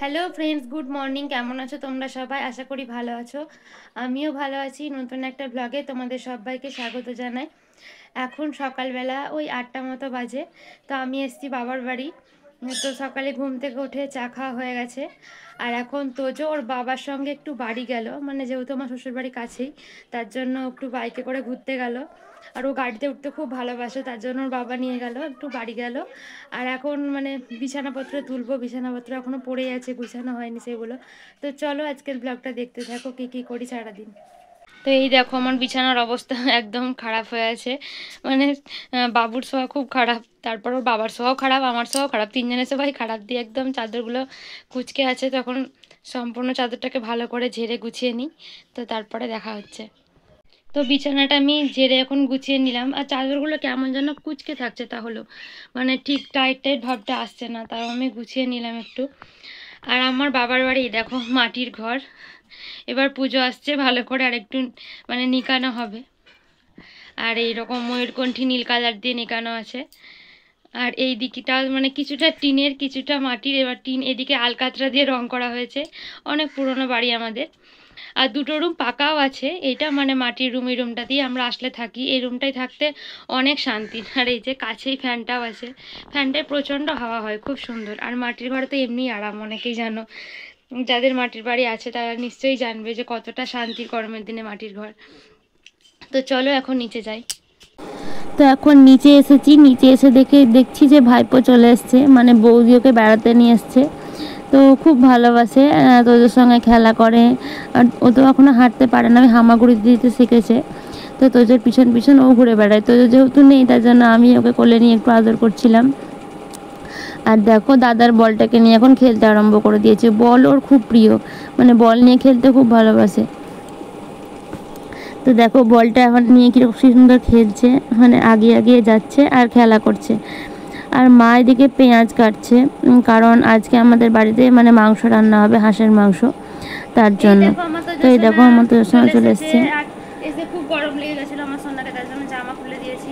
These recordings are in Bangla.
Hello friends, good morning. কেমন আছো তোমরা সবাই? আশা করি ভালো আছো। আমিও ভালো আছি। নতুন একটা ব্লগে তোমাদের সবাইকে স্বাগত জানাই। এখন সকালবেলা ওই 8টা মতো বাজে। তো আমি এসেছি বাবার বাড়ি। তো সকালে ঘুম থেকে উঠে চা খাওয়া হয়ে গেছে। আর এখন তোজো ওর বাবার সঙ্গে একটু বাড়ি গেল, মানে যেহেতু আমার শ্বশুরবাড়ি কাছেই, তার জন্য একটু বাইকে করে ঘুরতে গেল। আর ও গাড়িতে উঠতে খুব ভালোবাসে, তার জন্য ওর বাবা নিয়ে গেল, একটু বাড়ি গেল। আর এখন মানে বিছানাপত্র তুলবো, বিছানাপত্র এখনো পড়েই আছে, গুছানো হয়নি সেগুলো। তো চলো আজকের ব্লগটা দেখতে থাকো, কী কী করি সারাদিন। তো এই দেখো আমার বিছানার অবস্থা একদম খারাপ হয়ে আছে। মানে বাবুর শোয়া খুব খারাপ, তারপর ওর বাবার শোয়াও খারাপ, আমার শোয়াও খারাপ, তিনজনের সবাই খারাপ দিয়ে একদম চাদরগুলো কুঁচকে আছে। তখন সম্পূর্ণ চাদরটাকে ভালো করে ঝেড়ে গুছিয়ে নিই, তো তারপরে দেখা হচ্ছে। তো বিছানাটা আমি ঝেড়ে এখন গুছিয়ে নিলাম। আর চাদরগুলো কেমন যেন কুঁচকে থাকছে, তাহলেও মানে ঠিক টাইট টাইট ভাবটা আসছে না, তাও আমি গুছিয়ে নিলাম একটু। আর আমার বাবার বাড়ি দেখো মাটির ঘর। এবার পুজো আসছে, ভালো করে আরেকটু মানে নিকানো হবে। আর এইরকম ময়ূরকণ্ঠী নীল কালার দিয়ে নিকানো আছে। আর এই দিকটা মানে কিছুটা টিনের কিছুটা মাটির। এবার টিন এদিকে আলকাতরা দিয়ে রং করা হয়েছে। অনেক পুরনো বাড়ি আমাদের। আর দুটো রুম পাকাও আছে। এটা মানে মাটির রুম, এই রুমটা দিয়ে আমরা আসলে থাকি। এই রুমটাই থাকতে অনেক শান্তি। আর এই যে কাছেই ফ্যানটাও আছে, ফ্যানটায় প্রচণ্ড হাওয়া হয়, খুব সুন্দর। আর মাটির ঘরে তো এমনি আরাম, অনেকেই জানো। যাদের মাটির বাড়ি আছে তারা নিশ্চয়ই জানবে যে কতটা শান্তির গরমের দিনে মাটির ঘর। তো চলো এখন নিচে যাই। তো এখন নিচে এসেছি, নিচে এসে দেখছি যে ভাইপো চলে এসছে, মানে বৌদি ওকে বেড়াতে নিয়ে এসছে। তো খুব ভালোবাসে, তোদের সঙ্গে খেলা করে। আর ও তো এখনও হাঁটতে পারে না, আমি হামাগুড়ি দিতে শিখেছে। তো তোজোর পিছন পিছন ও ঘুরে বেড়ায়। তোজো যেহেতু নেই তার জন্য আমি ওকে কোলে নিয়ে একটু আদর করছিলাম। আর দেখো দাদার বলটাকে নিয়ে এখন খেলতে আরম্ভ করে দিয়েছে। বল ওর খুব প্রিয়, মানে বল নিয়ে খেলতে খুব ভালোবাসে। তো দেখো বলটা এখন নিয়ে কীরকম সুন্দর খেলছে, মানে আগিয়ে আগিয়ে যাচ্ছে আর খেলা করছে। আর মা এদিকে পেঁয়াজ কাটছে, কারণ আজকে আমাদের বাড়িতে মানে মাংস রান্না হবে, হাঁসের মাংস, তার জন্য। তো এই দেখো আমার তো সময় চলে এসছে। এসে খুব গরম লেগে গেছিলো আমার সোনাকে, তার জন্য জামা খুলে দিয়েছি।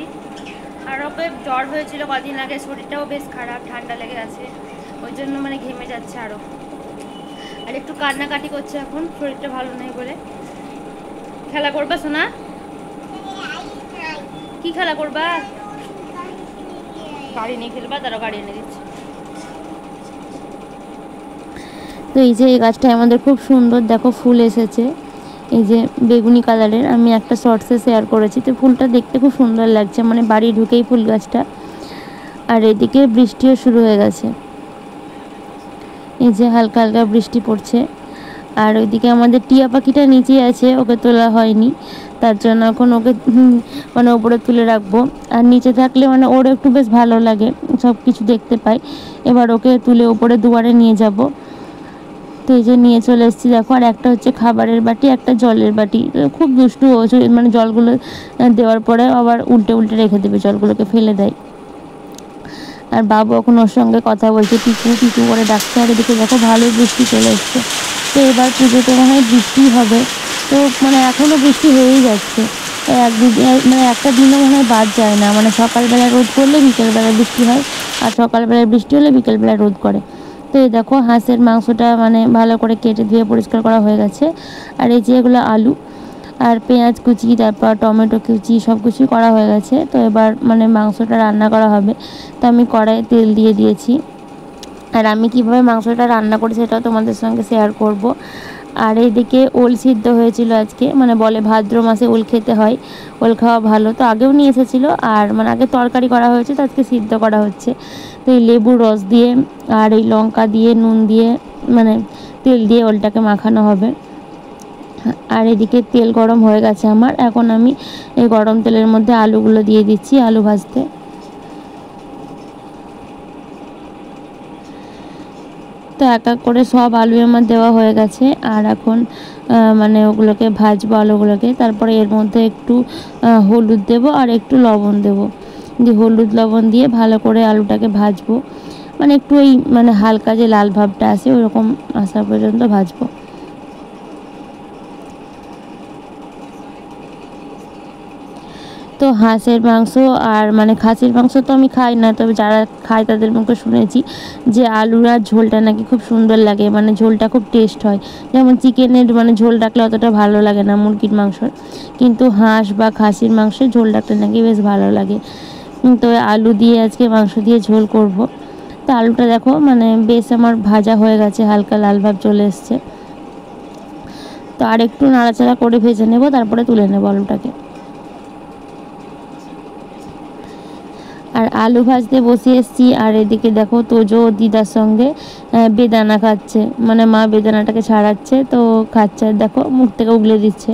আর ওকে জ্বর হয়েছিল কদিন আগে, শরীরটাও বেশ খারাপ, ঠান্ডা লেগে আছে, ওই জন্য মানে ঘেমে যাচ্ছে আরও। আর একটু কান্নাকাটি করছে এখন, শরীরটা ভালো নেই বলে। খেলা করবা সোনা? কি খেলা করবা? গাড়ি নিয়ে খেলবা? তারা গাড়ি এনে দিচ্ছে। তো এই যে এই গাছটা আমাদের খুব সুন্দর, দেখো ফুল এসেছে, এই যে বেগুনি কালারের। আমি একটা শর্টসে শেয়ার করেছি। তো ফুলটা দেখতে খুব সুন্দর লাগছে, মানে বাড়ি ঢুকেই ফুল গাছটা। আর এদিকে বৃষ্টিও শুরু হয়ে গেছে, এই যে হালকা হালকা বৃষ্টি পড়ছে। আর ওইদিকে আমাদের টিয়া পাখিটা নিচে আছে, ওকে তোলা হয়নি, তার জন্য এখন ওকে মানে ওপরে তুলে রাখবো। আর নিচে থাকলে মানে ওর একটু বেশ ভালো লাগে, সব কিছু দেখতে পাই। এবার ওকে তুলে ওপরে দুয়ারে নিয়ে যাব। তো এই যে নিয়ে চলে এসেছি দেখো। আর একটা হচ্ছে খাবারের বাটি, একটা জলের বাটি। খুব দুষ্টু হয়েছে, মানে জলগুলো দেওয়ার পরে আবার উল্টে উল্টে রেখে দেবে, জলগুলোকে ফেলে দেয়। আর বাবু এখন ওর সঙ্গে কথা বলছে, পিকু পিকু করে ডাকছে। আর এদিকে দেখো ভালোই বৃষ্টি চলে এসছে। তো এবার পুজোতে মনে হয় বৃষ্টি হবে। তো মানে এখনও বৃষ্টি হয়েই যাচ্ছে, এক দুদিন মানে একটা দিনও মনে হয় বাদ যায় না, মানে সকালবেলা রোদ করলে বিকেলবেলায় বৃষ্টি হয়, আর সকালবেলায় বৃষ্টি হলে বিকেলবেলায় রোদ করে। তো এই দেখো হাঁসের মাংসটা মানে ভালো করে কেটে ধুয়ে পরিষ্কার করা হয়ে গেছে। আর এই যে এগুলো আলু আর পেঁয়াজ কুচি, তারপর টমেটো কুচি, সব কিছুই করা হয়ে গেছে। তো এবার মানে মাংসটা রান্না করা হবে। তো আমি কড়াইয়ে তেল দিয়ে দিয়েছি। আর আমি কীভাবে মাংসটা রান্না করি সেটাও তোমাদের সঙ্গে শেয়ার করব। আর এইদিকে ওল সিদ্ধ হয়েছিল আজকে, মানে বলে ভাদ্র মাসে ওল খেতে হয়, ওল খাওয়া ভালো। তো আগেও নিয়ে এসেছিলো, আর মানে আগে তরকারি করা হয়েছে, তো আজকে সিদ্ধ করা হচ্ছে। তো এই লেবুর রস দিয়ে আর এই লঙ্কা দিয়ে নুন দিয়ে মানে তেল দিয়ে ওলটাকে মাখানো হবে। আর এদিকে তেল গরম হয়ে গেছে আমার, এখন আমি এই গরম তেলের মধ্যে আলুগুলো দিয়ে দিচ্ছি, আলু ভাজতে। তো এক এক করে সব আলু আমার দেওয়া হয়ে গেছে। আর এখন মানে ওগুলোকে ভাজবো আলুগুলোকে। তারপরে এর মধ্যে একটু হলুদ দেব আর একটু লবণ দেব, দিয়ে হলুদ লবণ দিয়ে ভালো করে আলুটাকে ভাজবো, মানে একটু ওই মানে হালকা যে লাল ভাবটা আসে ওরকম আসা পর্যন্ত ভাজবো। তো হাঁসের মাংস আর মানে খাসির মাংস তো আমি খাই না, তবে যারা খায় তাদের মুখে শুনেছি যে আলুর আর ঝোলটা নাকি খুব সুন্দর লাগে, মানে ঝোলটা খুব টেস্ট হয়। যেমন চিকেনের মানে ঝোল রাখলে অতটা ভালো লাগে না মুরগির মাংসর, কিন্তু হাঁস বা খাসির মাংসের ঝোল রাখলে নাকি বেশ ভালো লাগে। তো আলু দিয়ে আজকে মাংস দিয়ে ঝোল করব। তো আলুটা দেখো মানে বেশ আমার ভাজা হয়ে গেছে, হালকা লাল ভাব চলে এসছে। তো আর একটু নাড়াচাড়া করে ভেজে নেব, তারপরে তুলে নেব আলুটাকে। আর আলু ভাজতে বসিয়ে এসেছি, আর এদিকে দেখো তোজো দিদার সঙ্গে বেদানা খাচ্ছে, মানে মা বেদানাটাকে ছাড়াচ্ছে তো খাচ্ছে, আর দেখো মুখ থেকে উগলে দিচ্ছে,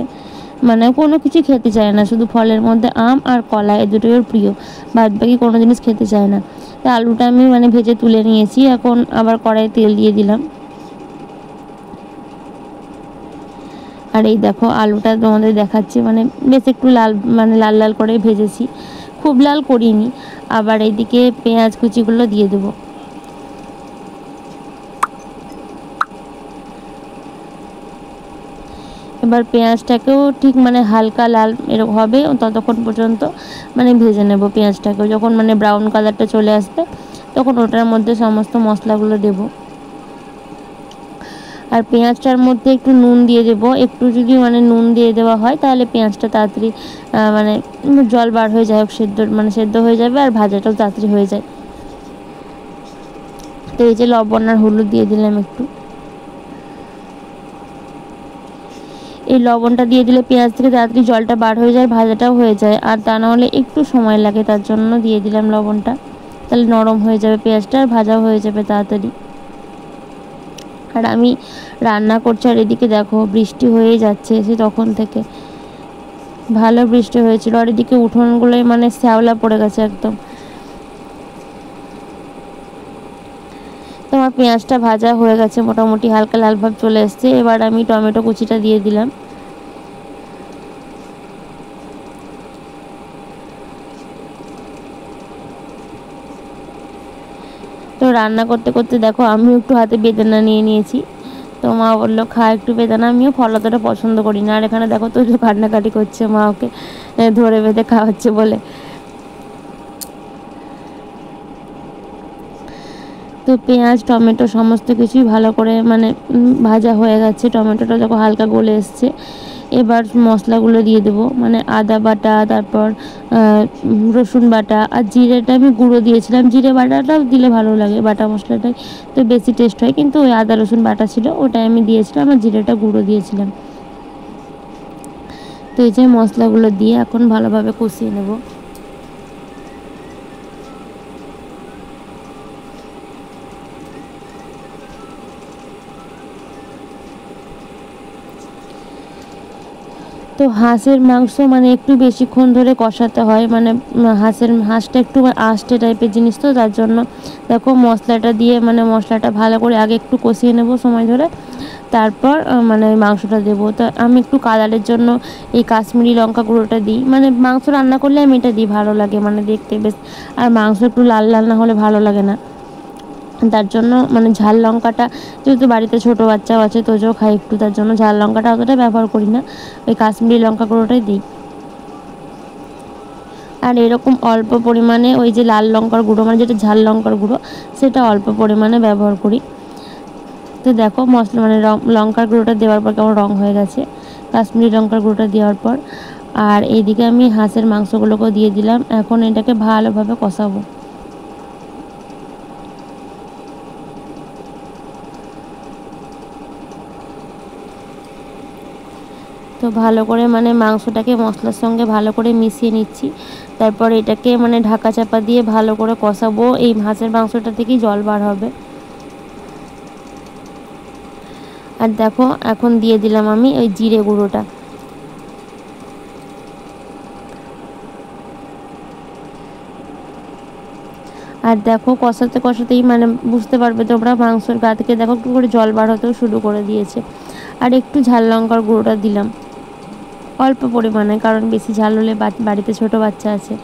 মানে কোনো কিছু খেতে চায় না, শুধু ফলের মধ্যে আম আর কলা এই দুটোই ওর প্রিয়, বাদ বাকি কোনো জিনিস খেতে চায় না। তো আলুটা আমি মানে ভেজে তুলে নিয়েছি, এখন আবার কড়াইয়ে তেল দিয়ে দিলাম। আর এই দেখো আলুটা তোমাদের দেখাচ্ছি, মানে বেশ একটু লাল মানে লাল লাল করে ভেজেছি, খুব লাল করিনি। আবার এইদিকে পেঁয়াজ কুচিগুলো দিয়ে দেবো। এবার পেঁয়াজটাকেও ঠিক মানে হালকা লাল এরকম হবে ততক্ষণ পর্যন্ত মানে ভেজে নেব পেঁয়াজটাকেও। যখন মানে ব্রাউন কালারটা চলে আসবে তখন ওটার মধ্যে সমস্ত মশলাগুলো দেবো। আর পেঁয়াজটার মধ্যে একটু নুন দিয়ে দেবো, একটু যদি মানে নুন দিয়ে দেওয়া হয় তাহলে পেঁয়াজটা তাড়াতাড়ি মানে জল বার হয়ে যায়, সেদ্ধ হয়ে যাবে, আর ভাজাটাও তাড়াতাড়ি হয়ে যায়। তো এই যে লবণ আর হলুদ দিয়ে দিলাম একটু। এই লবণটা দিয়ে দিলে পেঁয়াজ থেকে তাড়াতাড়ি জলটা বার হয়ে যায়, ভাজাটাও হয়ে যায়, আর তা না হলে একটু সময় লাগে, তার জন্য দিয়ে দিলাম লবণটা। তাহলে নরম হয়ে যাবে পেঁয়াজটা, আর ভাজাও হয়ে যাবে তাড়াতাড়ি। আর আমি রান্না করছি, আর এদিকে দেখো বৃষ্টি হয়েই যাচ্ছে সে তখন থেকে, ভালো বৃষ্টি হয়েছিল, আর এদিকে উঠোনগুলোই মানে শ্যাওলা পড়ে গেছে একদম। তো আমার পেঁয়াজটা ভাজা হয়ে গেছে, মোটামুটি হালকা লাল ভাব চলে এসছে। এবার আমি টমেটো কুচিটা দিয়ে দিলাম। তো রান্না করতে করতে দেখো আমিও একটু হাতে বেদানা নিয়ে নিয়েছি। তো মা বললো খা একটু বেদানা, আমিও ফল অতটা পছন্দ করি না। আর এখানে দেখো তো কান্নাকাটি করছে, মা ওকে ধরে বেঁধে খাওয়াচ্ছে বলে। তো পেঁয়াজ টমেটো সমস্ত কিছুই ভালো করে মানে ভাজা হয়ে গেছে, টমেটোটা যখন হালকা গলে এসছে, এবার মশলাগুলো দিয়ে দেবো, মানে আদা বাটা, তারপর রসুন বাটা, আর জিরেটা আমি গুঁড়ো দিয়েছিলাম, জিরে বাটাটাও দিলে ভালো লাগে, বাটা মশলাটাই তো বেশি টেস্ট হয়, কিন্তু ওই আদা রসুন বাটা ছিল ওটাই আমি দিয়েছিলাম, আর জিরেটা গুঁড়ো দিয়েছিলাম। তো এই যে মশলাগুলো দিয়ে এখন ভালোভাবে কষিয়ে নেব। তো হাঁসের মাংস মানে একটু বেশিক্ষণ ধরে কষাতে হয়, মানে হাঁসটা একটু আষ্টে টাইপের জিনিস, তো তার জন্য দেখো মশলাটা দিয়ে মানে মশলাটা ভালো করে আগে একটু কষিয়ে নেব সময় ধরে, তারপর মানে ওই মাংসটা দেবো। তো আমি একটু কালারের জন্য এই কাশ্মীরি লঙ্কা গুঁড়োটা দিই, মানে মাংস রান্না করলে আমি এটা দিই, ভালো লাগে মানে দেখতে বেশ, আর মাংস একটু লাল লাল না হলে ভালো লাগে না, তার জন্য মানে ঝাল লঙ্কাটা, যেহেতু বাড়িতে ছোটো বাচ্চাও আছে তোজও খাই একটু, তার জন্য ঝাল লঙ্কাটা অতটা ব্যবহার করি না, ওই কাশ্মীরি লঙ্কা গুঁড়োটাই দিই। আর এরকম অল্প পরিমাণে ওই যে লাল লঙ্কার গুঁড়ো মানে যেটা ঝাল লঙ্কার গুঁড়ো সেটা অল্প পরিমাণে ব্যবহার করি। তো দেখো মশলা মানে লঙ্কার গুঁড়োটা দেওয়ার পর কেমন রঙ হয়ে গেছে কাশ্মীরি লঙ্কার গুঁড়োটা দেওয়ার পর। আর এইদিকে আমি হাঁসের মাংসগুলোকেও দিয়ে দিলাম, এখন এটাকে ভালোভাবে কষাবো। তো ভালো করে মানে মাংসটাকে মশলার সঙ্গে ভালো করে মিশিয়ে নিচ্ছি, তারপর এটাকে মানে ঢাকা চাপা দিয়ে ভালো করে কষাবো, এই হাঁসের মাংসটা থেকেই জল বার হবে। আর দেখো এখন দিয়ে দিলাম আমি ওই জিরে গুঁড়োটা। আর দেখো কষাতে কষাতেই মানে বুঝতে পারবে তোমরা মাংসের গা থেকে দেখো একটু করে জল বার হতেও শুরু করে দিয়েছে। আর একটু ঝাল লঙ্কার গুঁড়োটা দিলাম অল্প পরিমাণে, কারণ বেশি ঝাল হলে বাড়িতে ছোট বাচ্চা আছে,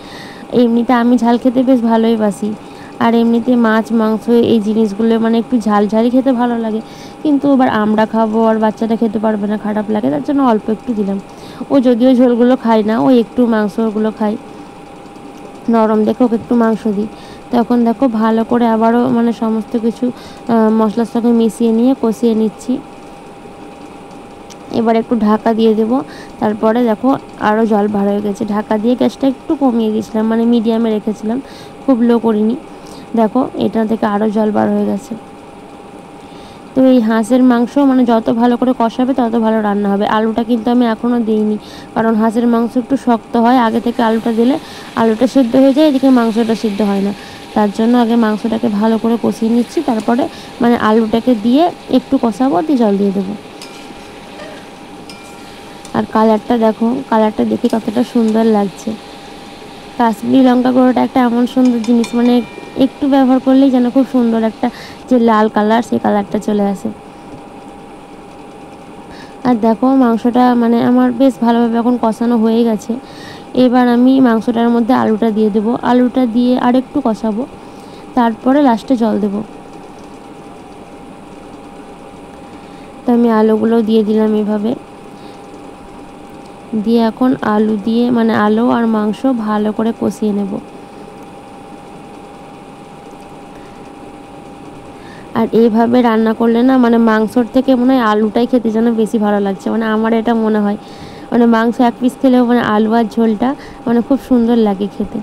এমনিতে আমি ঝাল খেতে বেশ ভালোই বাসি, আর এমনিতে মাছ মাংস এই জিনিসগুলো মানে একটু ঝাল ঝালই খেতে ভালো লাগে, কিন্তু এবার আমরা খাবো আর বাচ্চাটা খেতে পারবে না, খারাপ লাগে, তার জন্য অল্প একটু দিলাম। ও যদিও ঝোলগুলো খায় না, ও একটু মাংসগুলো খায়, নরম দেখে ওকে একটু মাংস দিই। তখন দেখো ভালো করে আবারও মানে সমস্ত কিছু মশলার সঙ্গে মিশিয়ে নিয়ে কষিয়ে নিচ্ছি। এবার একটু ঢাকা দিয়ে দেব। তারপরে দেখো আরও জল বার হয়ে গেছে, ঢাকা দিয়ে গ্যাসটা একটু কমিয়ে দিয়েছিলাম, মানে মিডিয়ামে রেখেছিলাম, খুব লো করিনি। দেখো এটা থেকে আরও জল বার হয়ে গেছে। তো এই হাঁসের মাংস মানে যত ভালো করে কষাবে তত ভালো রান্না হবে। আলুটা কিন্তু আমি এখনও দিইনি, কারণ হাঁসের মাংস একটু শক্ত হয়, আগে থেকে আলুটা দিলে আলুটা সিদ্ধ হয়ে যায়, এদিকে মাংসটা সিদ্ধ হয় না। তার জন্য আগে মাংসটাকে ভালো করে কষিয়ে নিচ্ছি, তারপরে মানে আলুটাকে দিয়ে একটু কষাবো, দিয়ে জল দিয়ে দেবো। আর কালারটা দেখো, কালারটা দেখে কতটা সুন্দর লাগছে। কাশ্মীরি লঙ্কা গুঁড়োটা একটা এমন সুন্দর জিনিস, মানে একটু ব্যবহার করলেই যেন খুব সুন্দর একটা যে লাল কালার, সেই কালারটা চলে আসে। আর দেখো মাংসটা মানে আমার বেশ ভালোভাবে এখন কষানো হয়ে গেছে। এবার আমি মাংসটার মধ্যে আলুটা দিয়ে দেবো, আলুটা দিয়ে আর একটু কষাবো, তারপরে লাস্টে জল দেবো। তো আমি আলুগুলো দিয়ে দিলাম এভাবে, দিয়ে এখন আলু দিয়ে মানে আলু আর মাংস ভালো করে কষিয়ে নেব। আর এইভাবে রান্না করলে না মানে মাংসর থেকে মনে হয় আলুটাই খেতে যেন বেশি ভালো লাগছে, মানে আমার এটা মনে হয়। মানে মাংস এক পিস খেলেও মানে আলু আর ঝোলটা মানে খুব সুন্দর লাগে খেতে।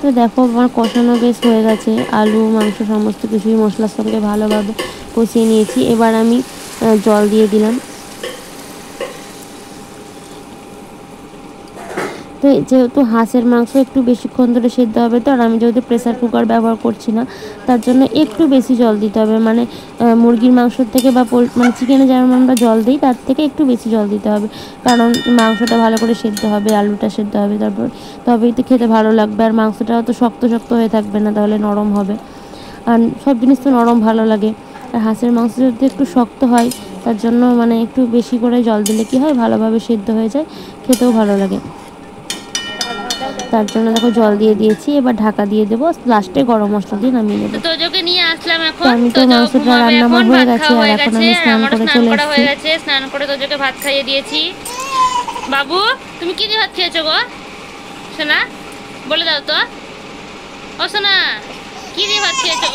তো দেখো আমার কষানো বেশ হয়ে গেছে, আলু মাংস সমস্ত কিছুই মশলার সঙ্গে ভালোভাবে কষিয়ে নিয়েছি। এবার আমি জল দিয়ে দিলাম। তো যেহেতু হাঁসের মাংস একটু বেশিক্ষণ ধরে সেদ্ধ হবে, তো আর আমি যেহেতু প্রেসার কুকার ব্যবহার করছি না, তার জন্য একটু বেশি জল দিতে হবে। মানে মুরগির মাংসর থেকে বা মানে চিকেনে যেমন আমরা জল দিই তার থেকে একটু বেশি জল দিতে হবে, কারণ মাংসটা ভালো করে সেদ্ধ হবে, আলুটা সেদ্ধ হবে, তারপর তবেই তো খেতে ভালো লাগবে। আর মাংসটাও তো শক্ত শক্ত হয়ে থাকবে না, তাহলে নরম হবে। আর সব জিনিস তো নরম ভালো লাগে, আর হাঁসের মাংস যদি একটু শক্ত হয়, তার জন্য মানে একটু বেশি করে জল দিলে কী হয়, ভালোভাবে সেদ্ধ হয়ে যায়, খেতেও ভালো লাগে। তার জন্য দেখো জল দিয়ে দিয়েছি, এবার ঢাকা দিয়ে দেবো, লাস্টে গরম মশলা দিয়ে নামিয়ে নেবো। তোজোকে নিয়ে আসলাম তো এখন, আমি তো তোজো মাংসটা ঘুমাবে রান্না আমার এখন, হয়ে ভাত গেছে, খাওয়া আর হয়ে এখন গেছে, আমি আর স্নান আমারও করে স্নান চলে করা এসেছি। হয়ে গেছে। স্নান করে তোজোকে ভাত খাইয়ে দিয়েছি। বাবু তুমি কি দিয়ে ভাত খেয়েছো গো সোনা, বলে দাও তো। ও সোনা, কি দিয়ে ভাত খেয়েছো?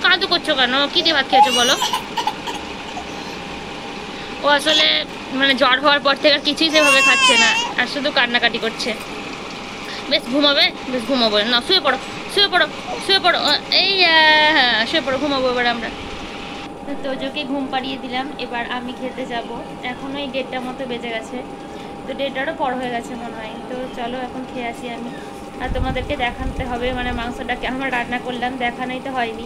কাঁদু করছো কেন? কি দিয়ে ভাত খেয়েছো বলো? ও আসলে মানে জ্বর হওয়ার পর থেকে আর কিছুই সেভাবে খাচ্ছে না, আর শুধু কান্নাকাটি করছে। বেশ ঘুমাবে, বেশ ঘুমাবো না, শুয়ে পড়ো, শুয়ে পড়ো, শুয়ে পড়ো। এই হ্যাঁ শুয়ে পড়ো, ঘুমাবো এবার আমরা। তো তোজোকে ঘুম পাড়িয়ে দিলাম, এবার আমি খেতে যাব। এখন ওই 1:30 মতো বেজে গেছে, তো 1:30টারও পর হয়ে গেছে মনে হয়। তো চলো এখন খেয়ে আসি আমি। আর তোমাদেরকে দেখাতে হবে মানে মাংসটাকে আমার রান্না করলাম, দেখানোই তো হয়নি।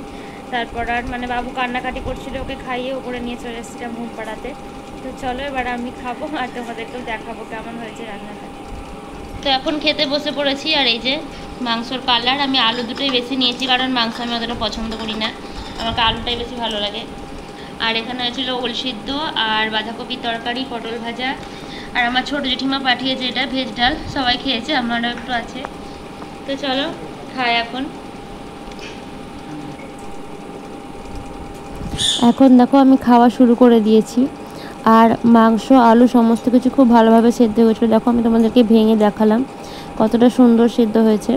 তারপর আর মানে বাবু কান্নাকাটি করছিল, ওকে খাইয়ে উপরে নিয়ে চলে এসেছিলাম ঘুম পাড়াতে। তো চলো এবার আমি খাবো আর তোমাদেরকেও দেখাবো কেমন হয়েছে রান্নাটা। তো এখন খেতে বসে পড়েছি, আর এই যে মাংসর কালার, আমি আলু দুটোই বেশি নিয়েছি, কারণ মাংস আমি অতটা পছন্দ করি না, আমাকে আলুটাই বেশি ভালো লাগে। আর এখানে হয়েছিল ওল সিদ্ধ আর বাঁধাকপির তরকারি, পটল ভাজা, আর আমার ছোটো জেঠিমা পাঠিয়েছে এটা ভেজ ডাল, সবাই খেয়েছে, আমারও একটু আছে। তো চলো খাই এখন। এখন দেখো আমি খাওয়া শুরু করে দিয়েছি, আর মাংস আলু সমস্ত কিছু খুব ভালোভাবে সেদ্ধ হয়েছিল। দেখো আমি তোমাদেরকে ভেঙে দেখালাম কতটা সুন্দর সেদ্ধ হয়েছে।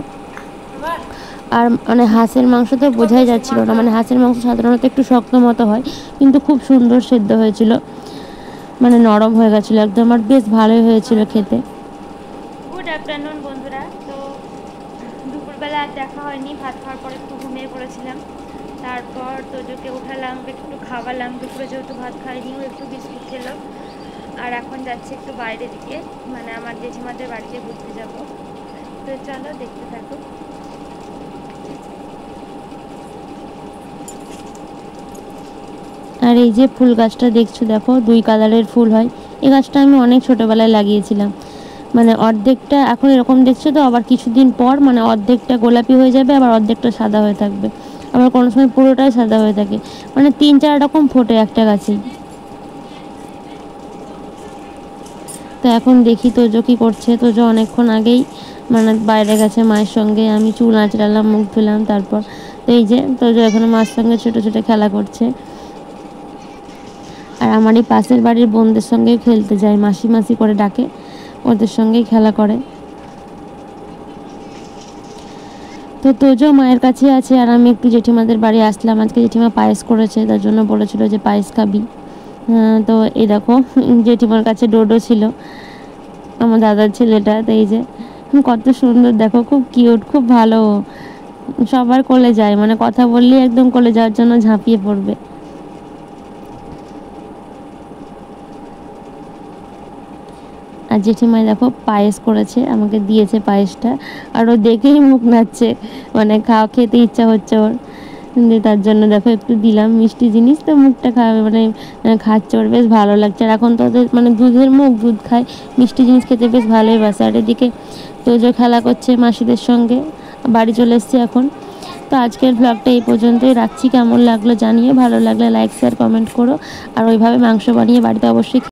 আর মানে হাঁসের মাংস তো বোঝাই যাচ্ছিল না, মানে হাঁসের মাংস সাধারণত একটু শক্ত মতো হয়, কিন্তু খুব সুন্দর সেদ্ধ হয়েছিল, মানে নরম হয়ে গেছিলো একদম, আর বেশ ভালোই হয়েছিল খেতে। গুড আফটারনুন বন্ধুরা। তো দুপুরবেলা আর দেখা হয়নি, ভাত খাওয়ার পর একটু ঘুমিয়ে পড়েছিলাম। তারপর তোজোকে উঠালাম, একটু খাওয়ালাম, দুপুরে যেহেতু ভাত খাইনি, ও একটু বিস্কুট খেলো। আর এখন যাচ্ছে একটু বাইরের দিকে, মানে আমার জেঠিমাদের বাড়িতে ঘুরতে যাব। তো চলো দেখতে থাকো। আর এই যে ফুল গাছটা দেখছো, দেখো 2 কালারের ফুল হয়। এই গাছটা আমি অনেক ছোটোবেলায় লাগিয়েছিলাম, মানে অর্ধেকটা এখন এরকম দেখছো, তো আবার কিছুদিন পর মানে অর্ধেকটা গোলাপি হয়ে যাবে, আবার অর্ধেকটা সাদা হয়ে থাকবে, আবার কোনো সময় পুরোটাই সাদা হয়ে থাকে, মানে 3-4 রকম ফোটে একটা গাছেই। তো এখন দেখি তোজো কী করছে। তোজো অনেকক্ষণ আগেই মানে বাইরে গেছে মায়ের সঙ্গে। আমি চুল আঁচড়ালাম, মুখ ধুলাম, তারপর তো এই যে তোজো এখানে মার সঙ্গে ছোটো ছোটো খেলা করছে। আর আমার এই পাশের বাড়ির বোনদের সঙ্গেই খেলতে যায়, মাসি মাসি করে ডাকে, ওদের সঙ্গেই খেলা করে। তো তোজো মায়ের কাছে আছে আর আমি একটু জেঠিমাদের বাড়ি আসলাম। আজকে জেঠিমা পায়েস করেছে, তার জন্য বলেছিল যে পায়েস খাবি। তো এই দেখো জেঠিমার কাছে ডোডো ছিল, আমার দাদার ছেলেটা। তো এই যে কত সুন্দর দেখো, খুব কিউট, খুব ভালো, সবার কোলে যায়, মানে কথা বললেই একদম কোলে যাওয়ার জন্য ঝাঁপিয়ে পড়বে। আর জেঠিমাই দেখো পায়েস করেছে, আমাকে দিয়েছে পায়েসটা, আর ও দেখেই মুখ নাচছে, মানে খেতে ইচ্ছা হচ্ছে ওর। তার জন্য দেখো একটু দিলাম, মিষ্টি জিনিস তো মুখটা খাবে, মানে খাচ্ছে, ওর বেশ ভালো লাগছে। আর এখন তো ওদের মানে দুধের মুখ, দুধ খায়, মিষ্টি জিনিস খেতে বেশ ভালোই বাসে। আর এদিকে তোজো খেলা করছে মাসিদের সঙ্গে, বাড়ি চলে এসছে এখন। তো আজকের ব্লগটা এই পর্যন্তই রাখছি। কেমন লাগলো জানিও, ভালো লাগলে লাইক শেয়ার কমেন্ট করো। আর ওইভাবে মাংস বানিয়ে বাড়িতে অবশ্যই